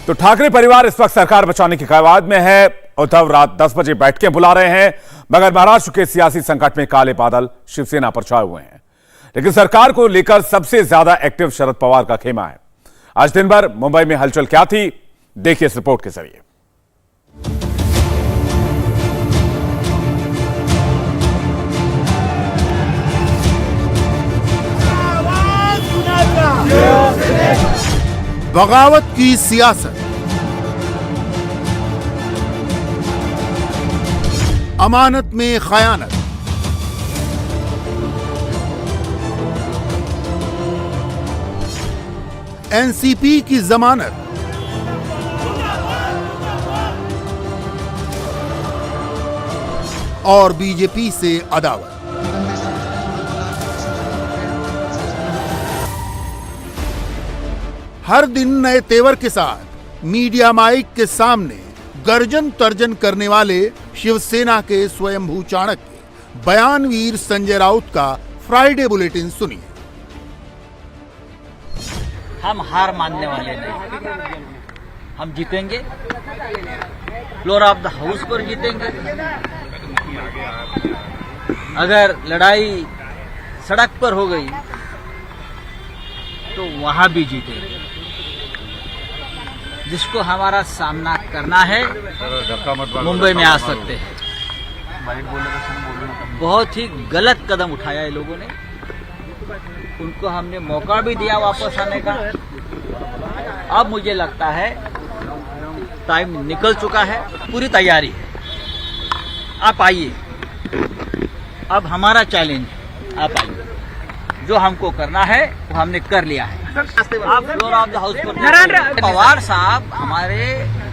तो ठाकरे परिवार इस वक्त सरकार बचाने की कवायद में है। उद्धव रात 10 बजे बैठकें बुला रहे हैं, मगर महाराष्ट्र के सियासी संकट में काले बादल शिवसेना पर छाए हुए हैं। लेकिन सरकार को लेकर सबसे ज्यादा एक्टिव शरद पवार का खेमा है। आज दिन भर मुंबई में हलचल क्या थी, देखिए इस रिपोर्ट के जरिए। बगावत की सियासत, अमानत में खयानत, एनसीपी की जमानत, और बीजेपी से अदावत। हर दिन नए तेवर के साथ मीडिया माइक के सामने गर्जन तर्जन करने वाले शिवसेना के स्वयंभू चाणक्य बयानवीर संजय राउत का फ्राइडे बुलेटिन सुनिए। हम हार मानने वाले नहीं, हम जीतेंगे। फ्लोर ऑफ द हाउस पर जीतेंगे। अगर लड़ाई सड़क पर हो गई तो वहां भी जीतेंगे। जिसको हमारा सामना करना है मुंबई में आ सकते हैं। बहुत ही गलत कदम उठाया है लोगों ने, उनको हमने मौका भी दिया वापस आने का। अब मुझे लगता है टाइम निकल चुका है, पूरी तैयारी है। आप आइए, अब हमारा चैलेंज है, आप आइए। जो हमको करना है वो हमने कर लिया है। आप फ्लोर ऑफ द हाउस पर पवार साहब हमारे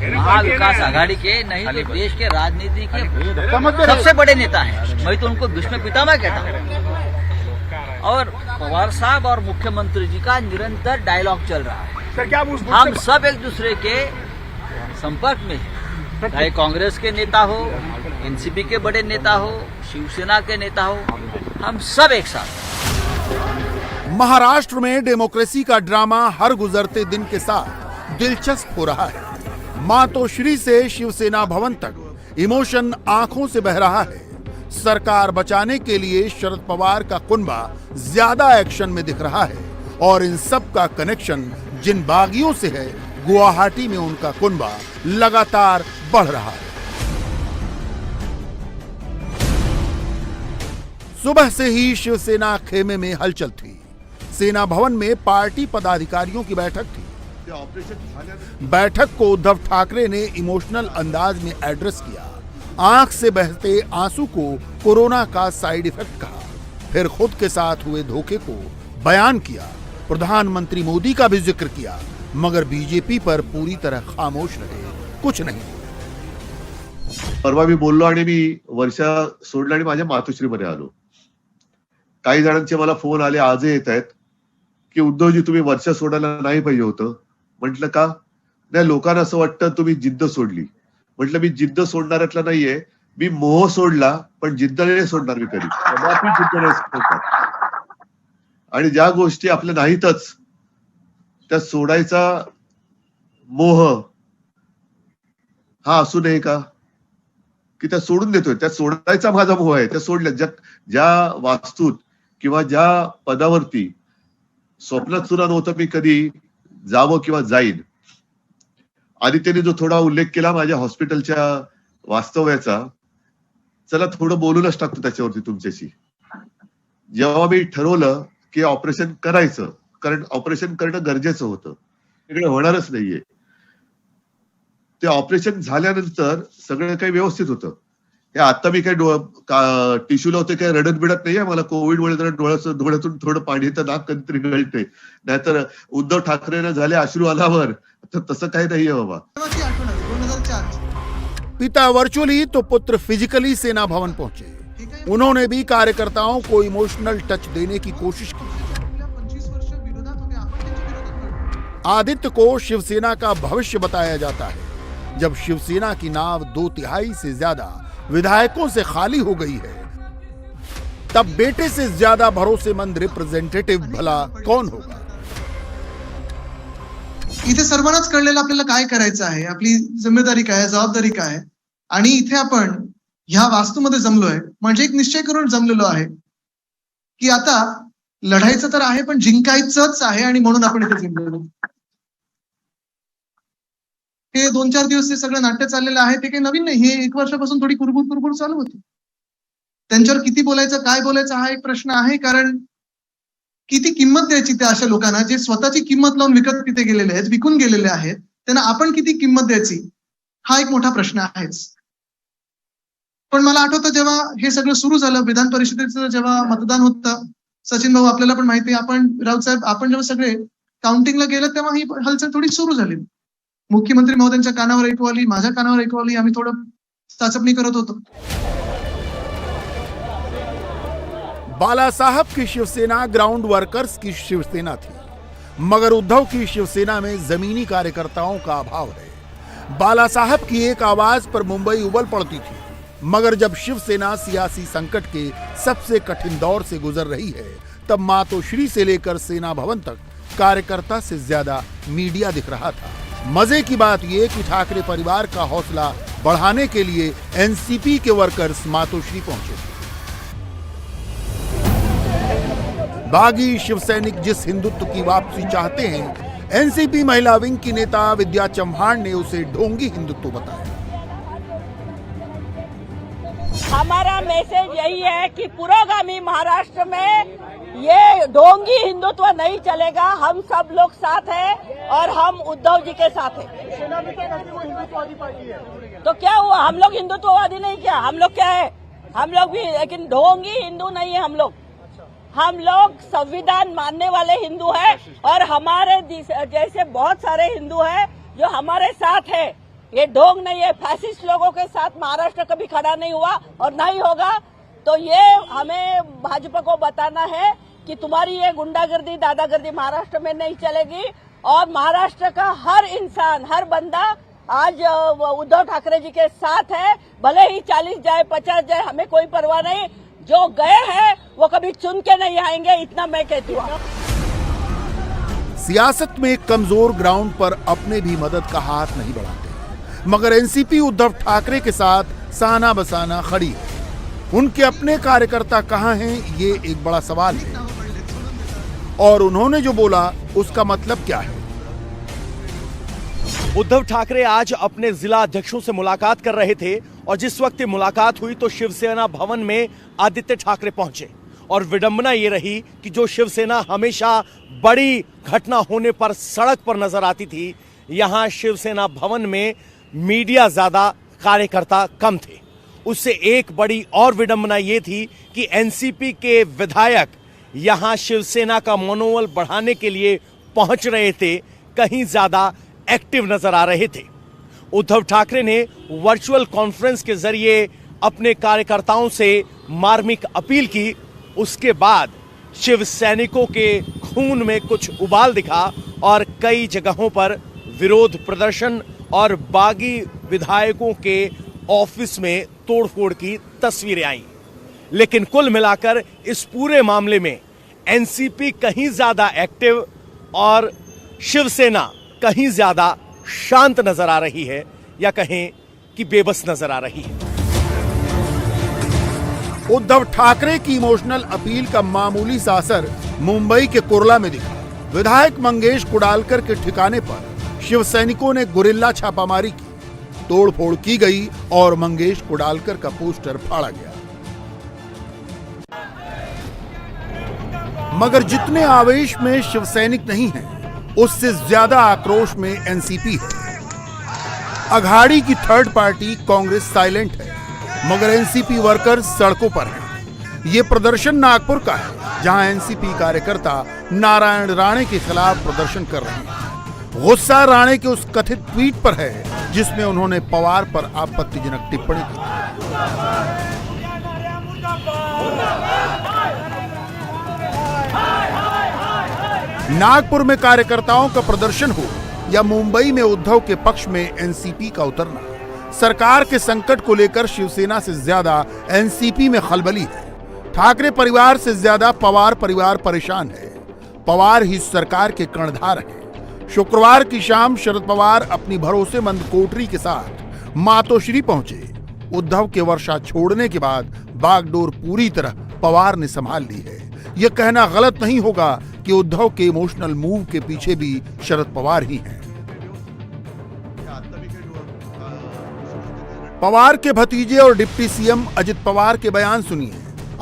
महाविकास आघाड़ी के नहीं तो देश के राजनीति के सबसे बड़े नेता हैं। मैं तो उनको भीष्म पितामह कहता हूँ। और पवार साहब और मुख्यमंत्री जी का निरंतर डायलॉग चल रहा है। हम सब एक दूसरे के संपर्क में हैं। चाहे कांग्रेस के नेता हो, एनसीपी के बड़े नेता हो, शिवसेना के नेता हो, हम सब एक साथ। महाराष्ट्र में डेमोक्रेसी का ड्रामा हर गुजरते दिन के साथ दिलचस्प हो रहा है। मातोश्री से शिवसेना भवन तक इमोशन आंखों से बह रहा है। सरकार बचाने के लिए शरद पवार का कुनबा ज्यादा एक्शन में दिख रहा है, और इन सब का कनेक्शन जिन बागियों से है, गुवाहाटी में उनका कुनबा लगातार बढ़ रहा है। सुबह से ही शिवसेना खेमे में हलचल थी। सेना भवन में पार्टी पदाधिकारियों की बैठक थी। बैठक को उद्धव ठाकरे ने इमोशनल अंदाज में एड्रेस किया। आंख से बहते आंसू को कोरोना का साइड इफेक्ट कहा, फिर खुद के साथ हुए धोखे को बयान किया। प्रधानमंत्री मोदी का भी जिक्र किया, मगर बीजेपी पर पूरी तरह खामोश रहे, कुछ नहीं। परवा मी बोललो आणि मी वर्षा सोडला आणि माझ्या मातोश्रीमध्ये आलो। काही जणांचे मला फोन आले, आजही येत आहेत की उद्धवजी तुम्ही वर्षा सोडायला नाही पाहिजे होतं। म्हटलं का? नाही, लोकांना असं वाटतं तुम्ही जिद्द सोडली। म्हटलं मी जिद्द सोडणाऱ्यातला नाहीये, मी मोह सोडला, पण जिद्द नाही सोडणार मी कधी। कदापि जिद्द नाही सोडणार। आणि ज्या गोष्टी आपल्या नाहीतच त्या सोडायचा मोह हा असू नये का, की त्या सोडून देतोय? त्या सोडायचा माझा मोह आहे, त्या सोडल्या। ज्या वास्तूत किंवा ज्या पदावरती स्वप्नात सुद्धा नव्हतं मी कधी जावं किंवा जाईन। आदित्यने जो थोडा उल्लेख केला माझ्या हॉस्पिटलच्या वास्तव्याचा, चला थोडं बोलूनच टाकतो त्याच्यावरती तुमच्याशी। जेव्हा मी ठरवलं की ऑपरेशन करायचं, कारण ऑपरेशन करणं गरजेचं होतं, इकडे होणारच नाहीये, ते ऑपरेशन झाल्यानंतर सगळं काही व्यवस्थित होतं। हे आता मी काही टिश्यू लावते, काही रडत बिडत नाहीये। मला कोविडमुळे जरा डोळ्यातून थोडं पाणी येतं, नाक कधीतरी गळते, नाहीतर उद्धव ठाकरेंना झाले अश्रू आल्यावर तर तसं काही नाहीये बाबा। पिता वर्चुअली तो पुत्र फिजिकली सेना भवन पहुंचे। उन्होंने भी कार्यकर्ताओं को इमोशनल टच देने की कोशिश की। आदित्य को शिवसेना का भविष्य बताया जाता है। जब शिवसेना की नाव 2/3 से ज्यादा विधायकों से खाली हो गई है, तब बेटे से ज्यादा भरोसेमंद रिप्रेजेंटेटिव भला कौन होगा? इथे सर्वांनाच कळलेलं आपल्याला काय करायचं आहे, आपली जिम्मेदारी काय आहे, जबाबदारी काय आहे. आणि इथे आपण ह्या वास्तूमध्ये जमलोय म्हणजे एक निश्चय करून जमलेलो आहे की आता लढायचं तर आहे पण जिंकायचंच आहे, आणि म्हणून आपण इथे जमलेलो. हे 2-4 दिवस ते सगळं नाट्य चाललेलं आहे ते काही नवीन नाही. हे 1 वर्षापासून थोडी कुरबुर चालू होती. त्यांच्यावर किती बोलायचं, काय बोलायचं हा एक प्रश्न आहे. कारण किती किंमत द्यायची त्या अशा लोकांना जे स्वतःची किंमत लावून विकत तिथे गेलेले आहेत, विकून गेलेले आहेत, त्यांना आपण किती किंमत द्यायची हा एक मोठा प्रश्न आहेच. पण मला आठवतं जेव्हा हे सगळं सुरू झालं, विधान परिषदेचं जेव्हा मतदान होतं, सचिन भाऊ आपल्याला पण माहिती आहे, आपण राऊत साहेब आपण जेव्हा सगळे काउंटिंगला गेलं तेव्हा ही हलचल थोडी सुरू झाली. मुख्यमंत्री महोदयांच्या कानावर ऐकू आली, माझ्या कानावर ऐकू आली, आम्ही थोडं चाचपणी करत होतो. बाला साहब की शिवसेना ग्राउंड वर्कर्स की शिवसेना थी, मगर उद्धव की शिवसेना में जमीनी कार्यकर्ताओं का अभाव है। बाला साहब की एक आवाज पर मुंबई उबल पड़ती थी, मगर जब शिवसेना सियासी संकट के सबसे कठिन दौर से गुजर रही है, तब मातोश्री से लेकर सेना भवन तक कार्यकर्ता से ज्यादा मीडिया दिख रहा था। मजे की बात यह कि ठाकरे परिवार का हौसला बढ़ाने के लिए एनसीपी के वर्कर्स मातोश्री पहुंचे। बागी शिवसैनिक जिस हिंदुत्व की वापसी चाहते हैं, एनसीपी महिला विंग की नेता विद्या चव्हाण ने उसे ढोंगी हिंदुत्व बताया। हमारा मैसेज यही है कि पुरोगामी महाराष्ट्र में ये ढोंगी हिंदुत्व नहीं चलेगा। हम सब लोग साथ हैं और हम उद्धव जी के साथ हैं। तो क्या हुआ, हम लोग हिंदुत्ववादी नहीं, क्या हम लोग क्या है, हम लोग भी, लेकिन ढोंगी हिंदू नहीं है हम लोग संविधान मानने वाले हिंदू हैं और हमारे जैसे बहुत सारे हिंदू हैं जो हमारे साथ है। ये ढोंग नहीं है। फैसिस्ट लोगों के साथ महाराष्ट्र कभी खड़ा नहीं हुआ और नहीं होगा। तो ये हमें भाजपा को बताना है कि तुम्हारी ये गुंडागर्दी दादागर्दी महाराष्ट्र में नहीं चलेगी और महाराष्ट्र का हर इंसान, हर बंदा आज उद्धव ठाकरे जी के साथ है। भले ही 40 जाए 50 जाए, हमें कोई परवाह नहीं। जो गए हैं वो कभी चुन के नहीं आएंगे, इतना मैं कहती हूँ। सियासत में कमजोर ग्राउंड पर अपने भी मदद का हाथ नहीं बढ़ाते, मगर एनसीपी उद्धव ठाकरे के साथ साना बसाना खड़ी है। उनके अपने कार्यकर्ता कहां हैं, ये एक बड़ा सवाल है। और उन्होंने जो बोला उसका मतलब क्या है। उद्धव ठाकरे आज अपने जिला अध्यक्षों से मुलाकात कर रहे थे और जिस वक्त ये मुलाकात हुई तो शिवसेना भवन में आदित्य ठाकरे पहुंचे और विडंबना ये रही कि जो शिवसेना हमेशा बड़ी घटना होने पर सड़क पर नजर आती थी, यहां शिवसेना भवन में मीडिया ज्यादा, कार्यकर्ता कम थे। उससे एक बड़ी और विडंबना ये थी कि एनसीपी के विधायक यहां शिवसेना का मनोबल बढ़ाने के लिए पहुंच रहे थे, कहीं ज्यादा एक्टिव नजर आ रहे थे। उद्धव ठाकरे ने वर्चुअल कॉन्फ्रेंस के जरिए अपने कार्यकर्ताओं से मार्मिक अपील की। उसके बाद शिव सैनिकों के खून में कुछ उबाल दिखा और कई जगहों पर विरोध प्रदर्शन और बागी विधायकों के ऑफिस में तोड़फोड़ की तस्वीरें आईं। लेकिन कुल मिलाकर इस पूरे मामले में एनसीपी कहीं ज्यादा एक्टिव और शिवसेना कहीं ज्यादा शांत नजर आ रही है, या कहें कि बेबस नजर आ रही है। उद्धव ठाकरे की इमोशनल अपील का मामूली सा असर मुंबई के कुर्ला में दिखा। विधायक मंगेश कुडालकर के ठिकाने पर शिव सैनिकों ने गुरिल्ला छापामारी की, तोड़फोड़ की गई और मंगेश कुडालकर का पोस्टर फाड़ा गया। मगर जितने आवेश में शिव सैनिक नहीं हैं, उससे ज्यादा आक्रोश में एनसीपी है। अघाड़ी की थर्ड पार्टी कांग्रेस साइलेंट है, मगर एनसीपी वर्कर्स सड़कों पर हैं। ये प्रदर्शन नागपुर का है, जहां एनसीपी कार्यकर्ता नारायण राणे के खिलाफ प्रदर्शन कर रहे हैं। गुस्सा राणे के उस कथित ट्वीट पर है जिसमें उन्होंने पवार पर आपत्तिजनक टिप्पणी की। नागपुर में कार्यकर्ताओं का प्रदर्शन हो या मुंबई में उद्धव के पक्ष में एनसीपी का उतरना, सरकार के संकट को लेकर शिवसेना से ज्यादा एनसीपी में खलबली है। ठाकरे परिवार से ज्यादा पवार परिवार परेशान है। पवार ही सरकार के कर्णधार हैं। शुक्रवार की शाम शरद पवार अपनी भरोसेमंद कोठरी के साथ मातोश्री पहुंचे। उद्धव के वर्षा छोड़ने के बाद बागडोर पूरी तरह पवार ने संभाल ली है। यह कहना गलत नहीं होगा कि उद्धव के इमोशनल मूव के पीछे भी शरद पवार ही हैं। पवार के भतीजे और डिप्टी सीएम अजित पवार के बयान सुनिए,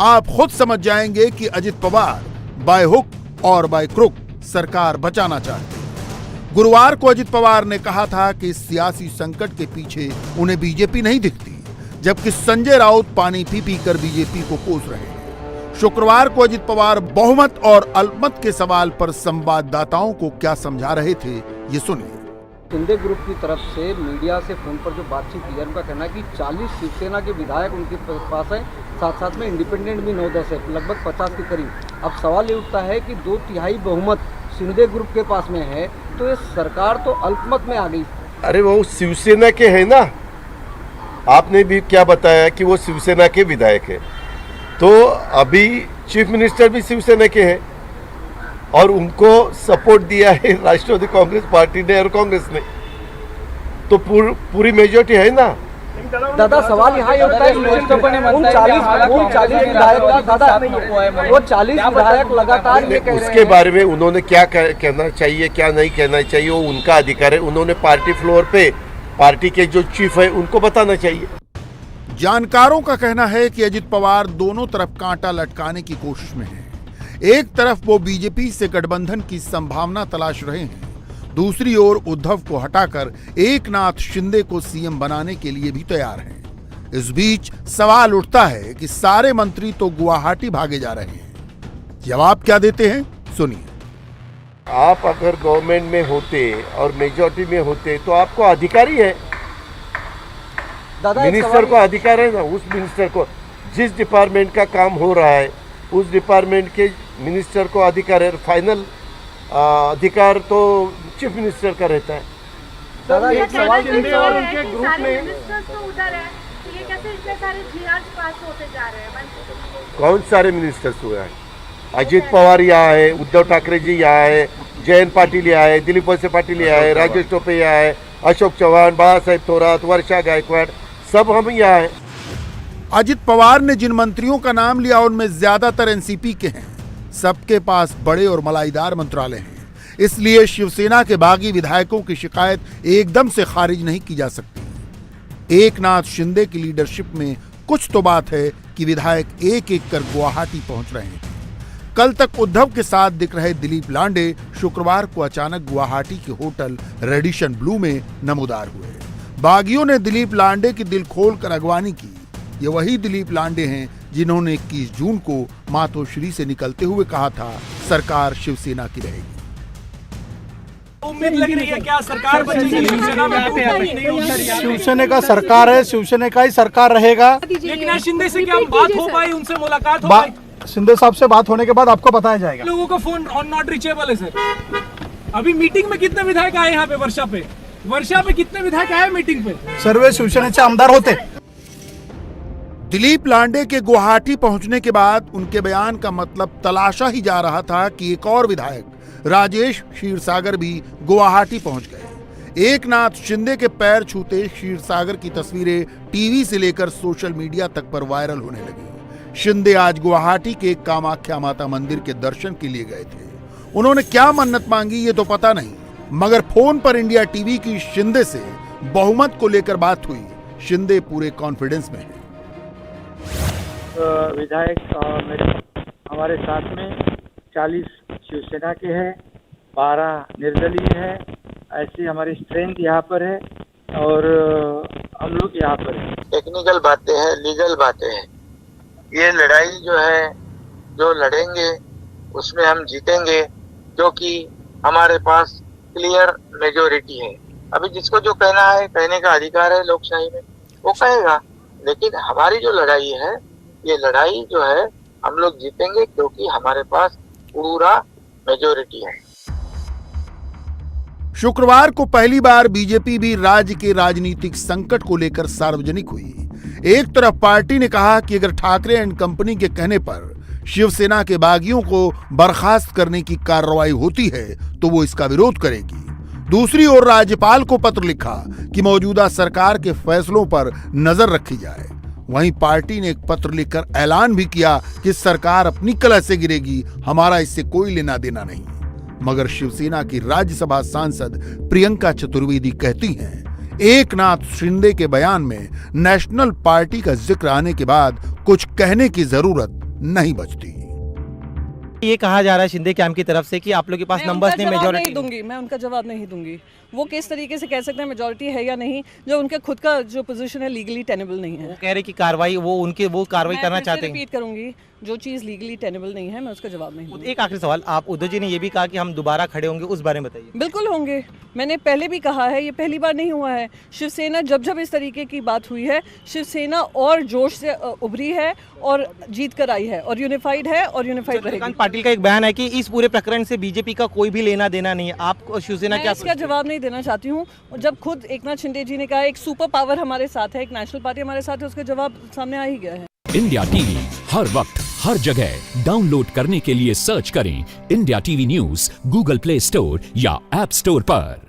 आप खुद समझ जाएंगे कि अजित पवार बाय हुक और बाय क्रुक सरकार बचाना चाहते हैं। गुरुवार को अजित पवार ने कहा था कि इस सियासी संकट के पीछे उन्हें बीजेपी नहीं दिखती, जबकि संजय राउत पानी पी पी कर बीजेपी को कोस रहे हैं। शुक्रवार को अजित पवार बहुमत और अल्पमत के सवाल पर संवाददाताओं को क्या समझा रहे थे, ये सुनिए। शिंदे ग्रुप की तरफ से मीडिया से फोन पर जो बातचीत की है, उनका कहना है कि 40 शिवसेना के विधायक उनके पास है, साथ साथ में इंडिपेंडेंट भी 9-10 है, लगभग 50 के करीब। अब सवाल ये उठता है कि 2/3 बहुमत शिंदे ग्रुप के पास में है, तो ये सरकार तो अल्पमत में आ गई। अरे वो शिवसेना के है ना, आपने भी क्या बताया कि वो शिवसेना के विधायक है, तो अभी चीफ मिनिस्टर भी शिवसेना के हैं और उनको सपोर्ट दिया है राष्ट्रवादी कांग्रेस पार्टी ने और कांग्रेस ने, तो पूरी मेजोरिटी है ना। दादा सवाल यहाँ ये उठता है कि उन 40 विधायक दादा वो 40 विधायक लगातार ये कह रहे हैं। उसके बारे में उन्होंने क्या कहना चाहिए क्या नहीं कहना चाहिए वो उनका अधिकार है। उन्होंने पार्टी फ्लोर पे पार्टी के जो चीफ है उनको बताना चाहिए। जानकारों का कहना है कि अजित पवार दोनों तरफ कांटा लटकाने की कोशिश में हैं। एक तरफ वो बीजेपी से गठबंधन की संभावना तलाश रहे हैं, दूसरी ओर उद्धव को हटाकर एकनाथ शिंदे को सीएम बनाने के लिए भी तैयार हैं। इस बीच सवाल उठता है कि सारे मंत्री तो गुवाहाटी भागे जा रहे हैं। जवाब क्या देते हैं, सुनिए। आप अगर गवर्नमेंट में होते और मेजोरिटी में होते तो आपको अधिकार ही है, मिनिस्टर को अधिकार है ना। उस मिनिस्टर को जिस डिपार्टमेंट का काम हो रहा है उस डिपार्टमेंट के मिनिस्टर को अधिकार है। फाइनल अधिकार तो चीफ मिनिस्टर का रहता है। दादा एक सवाल शिंदे और उनके ग्रुप में कौन सारे मिनिस्टर्स हुए हैं? अजित पवार यहाँ है, उद्धव ठाकरे जी यहाँ है, जयंत पाटिल यहाँ है, दिलीप वळसे पाटिल यहाँ है, राजेश टोपे यहाँ है, अशोक चौहान, बाळासाहेब थोरात, वर्षा गायकवाड़, सब हम यहाँ है। अजित पवार ने जिन मंत्रियों का नाम लिया उनमें ज्यादातर एनसीपी के हैं। सबके पास बड़े और मलाईदार मंत्रालय हैं, इसलिए शिवसेना के बागी विधायकों की शिकायत एकदम से खारिज नहीं की जा सकती। एकनाथ शिंदे की लीडरशिप में कुछ तो बात है कि विधायक एक एक कर गुवाहाटी पहुंच रहे हैं। कल तक उद्धव के साथ दिख रहे दिलीप लांडे शुक्रवार को अचानक गुवाहाटी के होटल रेडिशन ब्लू में नमूदार हुए। बागियों ने दिलीप लांडे की दिल खोलकर अगवानी की। ये वही दिलीप लांडे हैं जिन्होंने 21 जून को मातोश्री से निकलते हुए कहा था सरकार शिवसेना की रहेगी। उम्मीद लग रही है क्या सरकार बचेगी? शिवसेना का सरकार है, शिवसेना का ही सरकार रहेगा। लेकिन शिंदे से क्या बात हो पाई, उनसे मुलाकात हो पाई? शिंदे साहब से बात होने के बाद आपको बताया जाएगा। लोगों का फोन ऑन नॉट रीचेबल है सर। अभी मीटिंग में कितने विधायक आए यहाँ पे? वर्षा पे कितने विधायक आए मीटिंग पे? सर्वे शिवसेनेचे आमदार होते। दिलीप लांडे के गुवाहाटी पहुंचने के बाद उनके बयान का मतलब तलाशा ही जा रहा था कि एक और विधायक राजेश क्षीरसागर भी गुवाहाटी पहुंच गए। एकनाथ शिंदे के पैर छूते क्षीरसागर की तस्वीरें टीवी से लेकर सोशल मीडिया तक पर वायरल होने लगी। शिंदे आज गुवाहाटी के कामाख्या माता मंदिर के दर्शन के लिए गए थे। उन्होंने क्या मन्नत मांगी ये तो पता नहीं, मगर फोन पर इंडिया टीवी की शिंदे से बहुमत को लेकर बात हुई। शिंदे पूरे कॉन्फिडेंस में हैं। विधायक मेरे हमारे साथ में 40 शिवसेना के हैं, 12 निर्दलीय है। ऐसी हमारी स्ट्रेंथ यहाँ पर है और हम लोग यहाँ पर हैं। टेक्निकल बातें हैं, लीगल बातें हैं। ये लड़ाई जो है, जो लड़ेंगे उसमें हम जीतेंगे, क्योंकि हमारे पास क्लियर मेजोरिटी है। अभी जिसको जो कहना है, कहने का अधिकार है लोकशाही में, वो कहेगा। लेकिन हमारी जो लड़ाई है, ये लड़ाई जो है हम लोग जीतेंगे, क्योंकि हमारे पास पूरा मेजोरिटी है। शुक्रवार को पहली बार बीजेपी भी राज्य के राजनीतिक संकट को लेकर सार्वजनिक हुई। एक तरफ पार्टी ने कहा कि अगर ठाकरे एंड कंपनी के कहने पर शिवसेना के बागियों को बर्खास्त करने की कार्रवाई होती है तो वो इसका विरोध करेगी। दूसरी ओर राज्यपाल को पत्र लिखा कि मौजूदा सरकार के फैसलों पर नजर रखी जाए। वहीं पार्टी ने एक पत्र लिखकर ऐलान भी किया कि सरकार अपनी कलह से गिरेगी, हमारा इससे कोई लेना देना नहीं। मगर शिवसेना की राज्यसभा सांसद प्रियंका चतुर्वेदी कहती हैं, एकनाथ शिंदे के बयान में नेशनल पार्टी का जिक्र आने के बाद कुछ कहने की जरूरत नहीं बचती। ये कहा जा रहा है शिंदे कैंप की तरफ से कि आप लोग के पास नंबर्स नहीं, मेजॉरिटी नहीं दूंगी, मैं उनका जवाब नहीं दूंगी। वो किस तरीके से कह सकते हैं मेजॉरिटी है या नहीं, जो उनका खुद का जो पोजीशन है लीगली टेनेबल नहीं है। वो कह रहे कि कार्रवाई वो कार्रवाई करना चाहते हैं। रिपीट करूंगी, जो चीज लीगली टेनेबल नहीं है मैं उसका जवाब नहीं दूंगी। एक आखिरी सवाल, आप उद्धव जी ने ये भी कहा कि हम दोबारा खड़े होंगे, उस बारे में बताइए। बिल्कुल होंगे, मैंने पहले भी कहा है, ये पहली बार नहीं हुआ है। शिवसेना जब जब इस तरीके की बात हुई है, शिवसेना और जोश से उभरी है और जीत कर आई है और यूनिफाइड है और यूनिफाइड रहेगी। पाटिल का एक बयान है कि इस पूरे प्रकरण से बीजेपी का कोई भी लेना देना नहीं है। आप शिवसेना मैं इसका जवाब नहीं देना चाहती हूँ। जब खुद एकनाथ शिंदे जी ने कहा एक सुपर पावर हमारे साथ है, एक नेशनल पार्टी हमारे साथ है, उसका जवाब सामने आ ही गया है। इंडिया टीवी हर वक्त हर जगह डाउनलोड करने के लिए सर्च करें India TV news Google play store या ऐप स्टोर पर।